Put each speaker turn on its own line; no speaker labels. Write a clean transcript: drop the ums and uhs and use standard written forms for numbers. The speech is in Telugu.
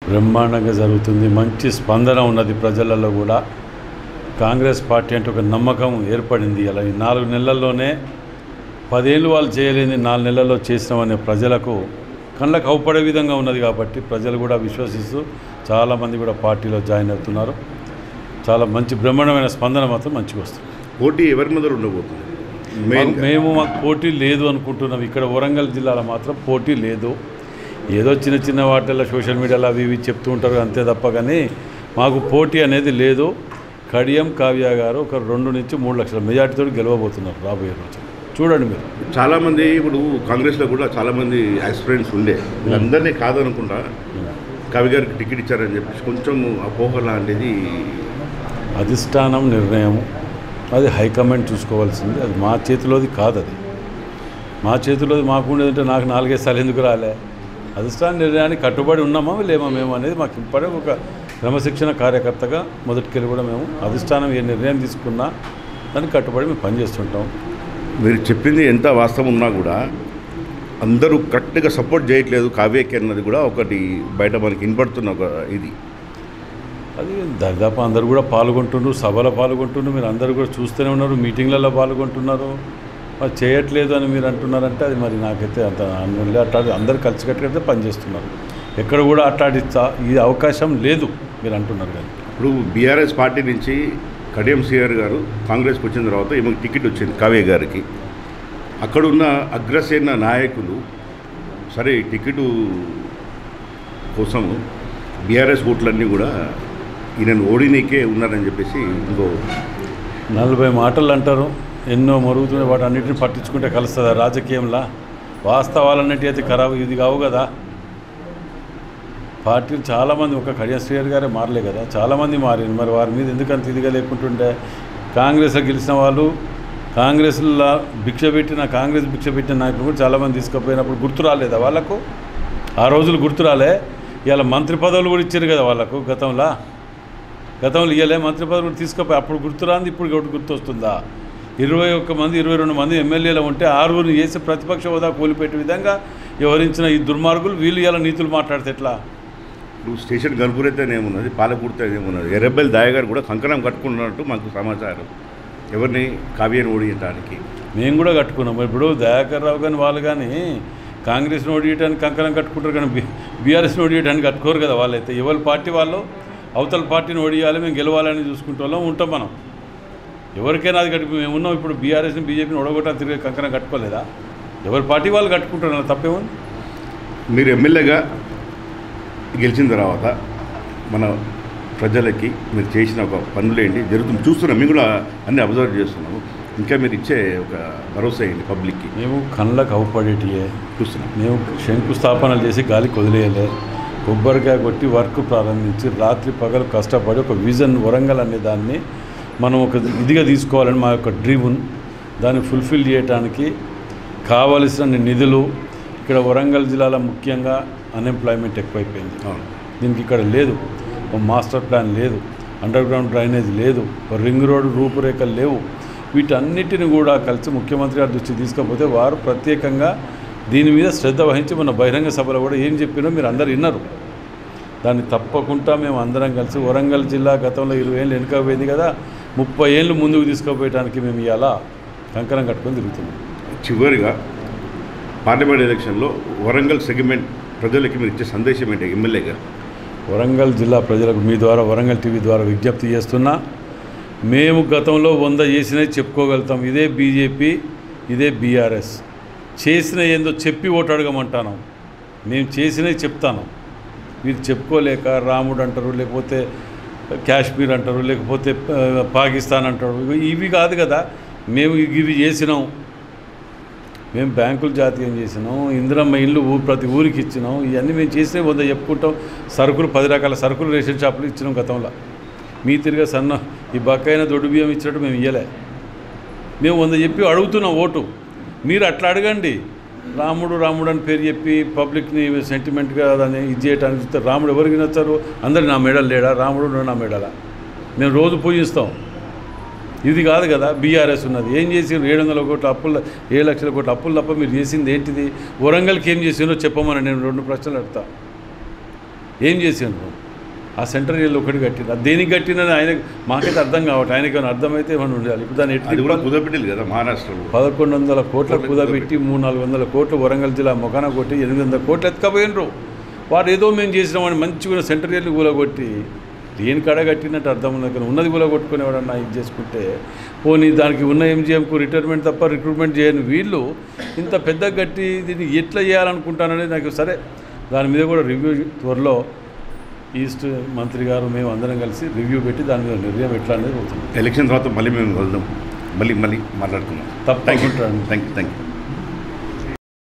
బ్రహ్మాండంగా జరుగుతుంది. మంచి స్పందన ఉన్నది ప్రజలలో కూడా. కాంగ్రెస్ పార్టీ అంటే ఒక నమ్మకం ఏర్పడింది. అలా ఈ 4 నెలల్లోనే 10 ఏళ్ళు వాళ్ళు చేయలేని 4 నెలల్లో చేసినామనే ప్రజలకు కళ్ళకు అవుపడే విధంగా ఉన్నది. కాబట్టి ప్రజలు కూడా విశ్వసిస్తూ చాలామంది కూడా పార్టీలో జాయిన్ అవుతున్నారు. చాలా మంచి బ్రహ్మాండమైన స్పందన మాత్రం మంచిగా వస్తుంది.
పోటీ ఎవరి మొదలు ఉండబోతుంది?
మాకు పోటీ లేదు అనుకుంటున్నాం. ఇక్కడ వరంగల్ జిల్లాలో మాత్రం పోటీ లేదు. ఏదో చిన్న చిన్న వాటిల్లో సోషల్ మీడియాలో అవి ఇవి చెప్తూ ఉంటారు అంతే తప్ప, కానీ మాకు పోటీ అనేది లేదు. కడియం కావ్య గారు ఒక 2 నుంచి 3 లక్షల మెజార్టీతో గెలవబోతున్నారు రాబోయే రోజు. చూడండి మీరు.
చాలామంది ఇప్పుడు కాంగ్రెస్లో కూడా చాలామంది యాస్పిరెంట్స్ ఉండే, వీళ్ళందరినీ కాదనుకుంటా కవి గారికి టికెట్ ఇచ్చారని చెప్పేసి కొంచెం అపోహ లాంటిది.
అధిష్టానం నిర్ణయం, అది హైకమాండ్ చూసుకోవాల్సింది. అది మా చేతిలోది కాదు. అది మా చేతిలోది. మాకు ఉండేదంటే నాకు 4-5 సార్లు ఎందుకు రాలే? అధిష్టాన నిర్ణయానికి కట్టుబడి ఉన్నామా లేమా మేము అనేది మాకు ఇప్పుడే ఒక క్రమశిక్షణ కార్యకర్తగా మొదటికెళ్ళి కూడా మేము అధిష్టానం ఏ నిర్ణయం తీసుకున్నా దానికి కట్టుబడి మేము పనిచేస్తుంటాం.
మీరు చెప్పింది ఎంత వాస్తవం ఉన్నా కూడా అందరూ కరెక్ట్గా సపోర్ట్ చేయట్లేదు కావ్యకి అన్నది కూడా ఒకటి బయట మనకి వినపడుతున్న ఒక ఇది.
అది దాదాపు అందరూ కూడా పాల్గొంటున్నారు, సభలో పాల్గొంటున్నారు. మీరు అందరూ కూడా చూస్తూనే ఉన్నారు, మీటింగ్లలో పాల్గొంటున్నారు. మరి చేయట్లేదు అని మీరు అంటున్నారంటే అది మరి నాకైతే అంత అట్లాంటి అందరూ కలిసికట్టుగా పనిచేస్తున్నారు. ఎక్కడ కూడా అట్లాంటి ఈ అవకాశం లేదు మీరు అంటున్నారు. కానీ
ఇప్పుడు బీఆర్ఎస్ పార్టీ నుంచి కడియం శ్రీహరి గారు కాంగ్రెస్కి వచ్చిన తర్వాత ఈమెకు టికెట్ వచ్చింది కావ్య గారికి. అక్కడున్న అగ్రసేన నాయకులు సరే టికెట్ కోసం బీఆర్ఎస్ ఓట్లన్నీ కూడా ఈయనను ఓడినీకే ఉన్నారని చెప్పేసి ఇంకో
40 మాటలు అంటారు, ఎన్నో మరుగుతున్నాయి. వాటి అన్నింటిని పట్టించుకుంటే కలుస్తుందా రాజకీయంలో? వాస్తవాలన్నిటి అయితే ఖరాబ్ ఇది కావు కదా. పార్టీలు చాలామంది, ఒక కడియం శ్రీహరి గారే మారలే కదా, చాలామంది మారింది. మరి వారి మీద ఎందుకంత ఇదిగా లేకుంటుండే? కాంగ్రెస్లో గెలిచిన వాళ్ళు, కాంగ్రెస్లో కాంగ్రెస్ భిక్ష పెట్టిన నాయకులు కూడా చాలామంది తీసుకుపోయినప్పుడు గుర్తు రాలేదా వాళ్ళకు? ఆ రోజులు గుర్తు రాలే. ఇవాళ మంత్రి పదవులు కూడా ఇచ్చారు కదా వాళ్ళకు. గతంలో ఇవ్వలే మంత్రి పదవులు కూడా తీసుకుపోయి. అప్పుడు గుర్తురాంది, ఇప్పుడు ఒకటి గుర్తు వస్తుందా? 21 మంది 22 మంది ఎమ్మెల్యేలు ఉంటే 6 చేసి ప్రతిపక్ష హోదా కూలిపెట్టే విధంగా వ్యవహరించిన ఈ దుర్మార్గులు వీళ్ళు ఇలా నీతులు మాట్లాడితే ఎట్లా?
ఇప్పుడు స్టేషన్ గనుపురైతేనేమున్నది, పాలకూర్తేనేమున్నది, ఎర్రబెల్లి దాయ గారు కూడా కంకణం కట్టుకున్నట్టు మాకు సమాచారం. ఎవరిని కావ్యాన్ని ఓడియటానికి
మేము కూడా కట్టుకున్నాం. ఇప్పుడు దయాకర్ రావు కానీ వాళ్ళు కానీ కాంగ్రెస్ని ఓడియటానికి కంకణం కట్టుకుంటారు, కానీ బీఆర్ఎస్ని ఓడియటానికి కట్టుకోరు కదా. వాళ్ళైతే ఎవరి పార్టీ వాళ్ళు అవతల పార్టీని ఓడియాలి, మేము గెలవాలని చూసుకుంటే ఉంటాం మనం. ఎవరికైనా అది మేము ఉన్నాం. ఇప్పుడు బీఆర్ఎస్ని బీజేపీని ఓడగొట్టాలి, తిరిగి కంకణం కట్టుకోలేదా? ఎవరి పార్టీ వాళ్ళు కట్టుకుంటారు, తప్పేముంది?
మీరు ఎమ్మెల్యేగా గెలిచిన తర్వాత మన ప్రజలకి మీరు చేసిన ఒక పనులేంటి జరుగుతుంది చూస్తున్నాం, మేము కూడా అన్నీ అబ్జర్వ్ చేస్తున్నాము. ఇంకా మీరు ఇచ్చే ఒక భరోసా ఏంటి పబ్లిక్కి?
మేము కళ్ళకు అవపడేటియే
చూస్తున్నాం.
మేము శంకుస్థాపనలు చేసి గాలికి వదిలేయలే. కొబ్బరికాయ కొట్టి వర్క్ ప్రారంభించి రాత్రి పగలు కష్టపడి ఒక విజన్ వరంగల్ అనే దాన్ని మనం ఒక ఇదిగా తీసుకోవాలని మా యొక్క డ్రీమ్. దాన్ని ఫుల్ఫిల్ చేయడానికి కావలసిన నిధులు ఇక్కడ వరంగల్ జిల్లాలో ముఖ్యంగా అన్ఎంప్లాయ్మెంట్ ఎక్కువైపోయింది. దీనికి ఇక్కడ లేదు, మాస్టర్ ప్లాన్ లేదు, అండర్ గ్రౌండ్ డ్రైనేజ్ లేదు, రింగ్ రోడ్డు రూపురేఖలు లేవు. వీటన్నిటిని కూడా కలిసి ముఖ్యమంత్రి గారి దృష్టికి తీసుకపోతే వారు ప్రత్యేకంగా దీని మీద శ్రద్ధ వహించి మన బహిరంగ సభలో కూడా ఏం చెప్పినో మీరు అందరు విన్నారు. దాన్ని తప్పకుండా మేము అందరం కలిసి వరంగల్ జిల్లా గతంలో 20 ఏళ్ళు వెనుకపోయింది కదా, 30 ఏళ్ళు ముందుకు తీసుకుపోయడానికి మేము ఇలా కంకణం కట్టుకొని తిరుగుతున్నాం.
చివరిగా పార్లమెంట్ ఎలక్షన్లో వరంగల్ సెగ్మెంట్ ప్రజలకి మీరు ఇచ్చే సందేశం ఏంటి ఎమ్మెల్యేగా?
వరంగల్ జిల్లా ప్రజలకు మీ ద్వారా వరంగల్ టీవీ ద్వారా విజ్ఞప్తి చేస్తున్నా, మేము గతంలో 100 చేసినవి చెప్పుకోగలుగుతాం. ఇదే బీజేపీ, ఇదే బీఆర్ఎస్ చేసిన ఏందో చెప్పి ఓటు అడగమంటాను. మేము చేసినవి చెప్తాను, మీరు చెప్పుకోలేక రాముడు అంటారు, లేకపోతే కాశ్మీర్ అంటారు, లేకపోతే పాకిస్తాన్ అంటారు. ఇవి కాదు కదా. మేము ఇవి చేసినాం. మేము బ్యాంకులు జాతీయం చేసినాం, ఇందిరమ్మ ఇల్లు ప్రతి ఊరికి ఇచ్చినాం. ఇవన్నీ మేము చేసినవి 100 చెప్పుకుంటాం. సరుకులు 10 రకాల సరుకులు రేషన్ షాపులు ఇచ్చినాం గతంలో. మీ తిరిగా ఈ బక్కైన దొడ్డు బియ్యం ఇచ్చినట్టు మేము ఇవ్వలే. మేము 100 చెప్పి అడుగుతున్నాం ఓటు. మీరు అట్లా అడగండి. రాముడు అని పేరు చెప్పి పబ్లిక్ని సెంటిమెంట్గా దాన్ని ఇది చేయడానికి చూస్తే రాముడు ఎవరికి నచ్చారు? అందరు నా మెడల్ లేడా? రాముడు నా మెడలా? మేము రోజు పూజిస్తాం. ఇది కాదు కదా. బీఆర్ఎస్ ఉన్నది ఏం చేసిండ్రు? 700 కోట్ల అప్పులు, 7 లక్షల కోట్ల అప్పులు తప్ప మీరు చేసింది ఏంటిది? వరంగల్కి ఏం చేసిందో చెప్పమని నేను 2 ప్రశ్నలు అడుగుతా. ఏం చేసిండ్రు? ఆ సెంట్రల్ జైలు ఒకటి కట్టింది. అది దేనికి కట్టినని ఆయన మాకైతే అర్థం కావట్లేదు. ఆయనకి ఏమైనా అర్థమైతే ఏమైనా ఉండాలి. ఇప్పుడు దాన్ని
అది కూడా కుదపెట్టింది కదా మహారాష్ట్రలో.
1100 కోట్ల కుదబెట్టి 300-400 కోట్లు వరంగల్ జిల్లా మొఖాన కొట్టి 800 కోట్లు ఎత్తుకపోయినరు. వారు ఏదో మేము చేసినామని మంచిగా సెంట్రల్ జైలు కూలగొట్టి దేని కాడ కట్టినట్టు అర్థం ఉన్నది. కానీ ఉన్నది కూలగొట్టుకునేవాడన్నా ఇది చేసుకుంటే పోనీ దానికి ఉన్న ఎంజిఎంకు రిటైర్మెంట్ తప్ప రిక్రూట్మెంట్ చేయని వీళ్ళు ఇంత పెద్ద గట్టి దీన్ని ఎట్లా చేయాలనుకుంటాననేది నాకు సరే. దాని మీద కూడా రివ్యూ త్వరలో ఈస్ట్ మంత్రి గారు మేము అందరం కలిసి రివ్యూ పెట్టి దాని మీద నిర్ణయం ఎట్లా అనేది అవుతుంది.
ఎలక్షన్ తర్వాత మళ్ళీ మేము వెళ్దాం, మళ్ళీ మాట్లాడుకుందాం.
తప్పకుండా.
Thank you.